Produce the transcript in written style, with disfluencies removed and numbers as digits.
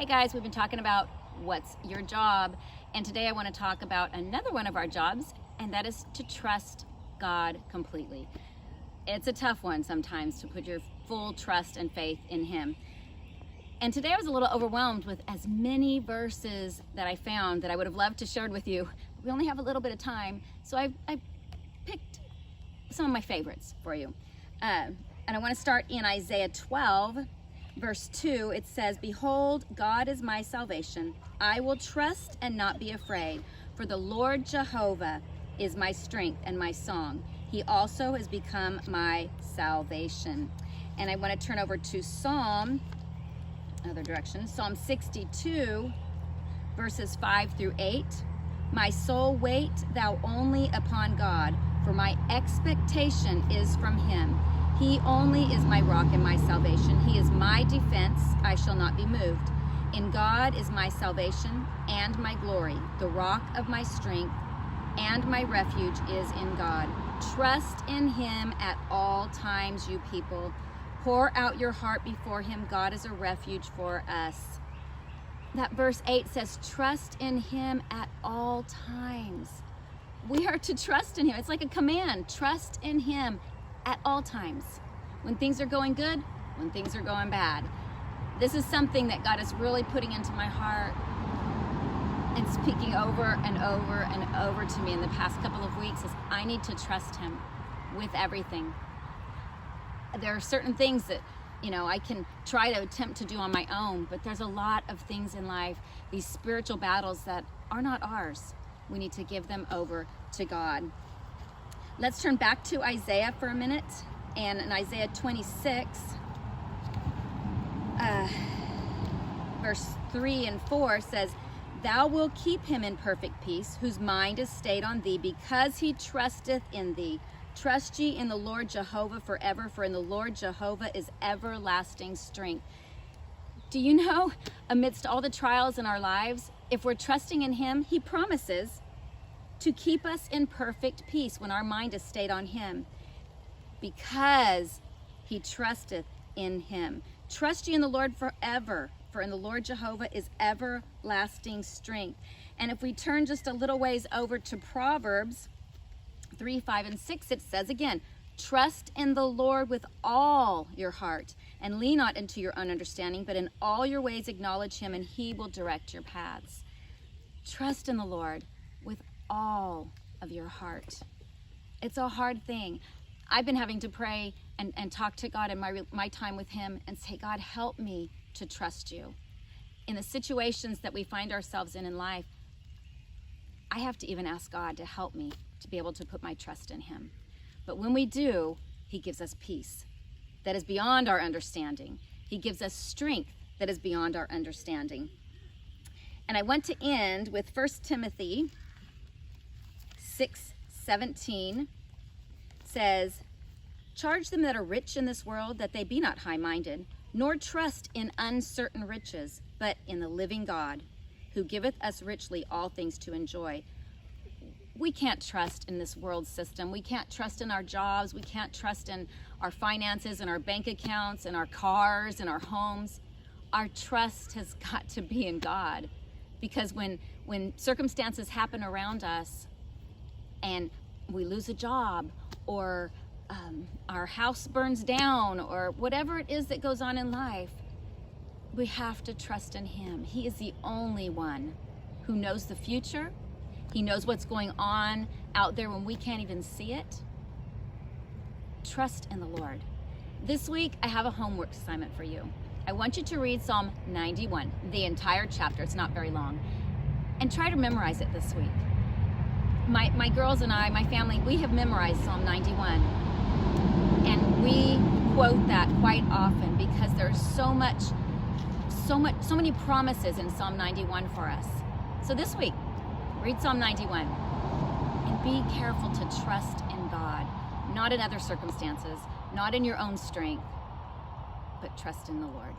Hey guys, we've been talking about what's your job, and today I want to talk about another one of our jobs, and that is to trust God completely. It's a tough one sometimes to put your full trust and faith in Him. And today I was a little overwhelmed with as many verses that I found that I would have loved to share with you. We only have a little bit of time, so I picked some of my favorites for you. And I want to start in Isaiah 12, verse 2. It says, "Behold, God is my salvation. I will trust and not be afraid, for the Lord Jehovah is my strength and my song. He also has become my salvation." And I want to turn over to Psalm 62, verses 5 through 8. "My soul, wait thou only upon God, for my expectation is from Him. He only is my rock and my salvation. He is my defense, I shall not be moved. In God is my salvation and my glory. The rock of my strength and my refuge is in God." Trust in Him at all times, you people. Pour out your heart before Him. God is a refuge for us. That verse 8 says, trust in Him at all times. We are to trust in Him. It's like a command. Trust in Him at all times. When things are going good, when things are going bad. This is something that God is really putting into my heart and speaking over and over and over to me in the past couple of weeks is I need to trust Him with everything. There are certain things that, I can try to attempt to do on my own, but there's a lot of things in life, these spiritual battles that are not ours. We need to give them over to God. Let's turn back to Isaiah for a minute. And in Isaiah 26, verse 3 and 4 says, "Thou wilt keep him in perfect peace, whose mind is stayed on thee, because he trusteth in thee. Trust ye in the Lord Jehovah forever, for in the Lord Jehovah is everlasting strength." Do you know, amidst all the trials in our lives, if we're trusting in Him, He promises to keep us in perfect peace when our mind is stayed on Him, because He trusteth in Him. Trust ye in the Lord forever, for in the Lord Jehovah is everlasting strength. And if we turn just a little ways over to Proverbs 3, 5, and 6, it says again, "Trust in the Lord with all your heart, and lean not into your own understanding, but in all your ways acknowledge Him, and He will direct your paths." Trust in the Lord with all of your heart. It's a hard thing. I've been having to pray and talk to God in my time with Him and say, "God, help me to trust you." In the situations that we find ourselves in life, I have to even ask God to help me to be able to put my trust in Him. But when we do, He gives us peace that is beyond our understanding. He gives us strength that is beyond our understanding. And I want to end with 1 Timothy 6:17 says, "Charge them that are rich in this world that they be not high-minded, nor trust in uncertain riches, but in the living God, who giveth us richly all things to enjoy." We can't trust in this world system. We can't trust in our jobs. We can't trust in our finances and our bank accounts and our cars and our homes. Our trust has got to be in God, because when circumstances happen around us and we lose a job, or our house burns down, or whatever it is that goes on in life, we have to trust in Him. He is the only one who knows the future. He knows what's going on out there when we can't even see it. Trust in the Lord. This week, I have a homework assignment for you. I want you to read Psalm 91, the entire chapter. It's not very long. And try to memorize it this week. My girls and I, my family, we have memorized Psalm 91. And we quote that quite often because there's so many promises in Psalm 91 for us. So this week, read Psalm 91 and be careful to trust in God, not in other circumstances, not in your own strength, but trust in the Lord.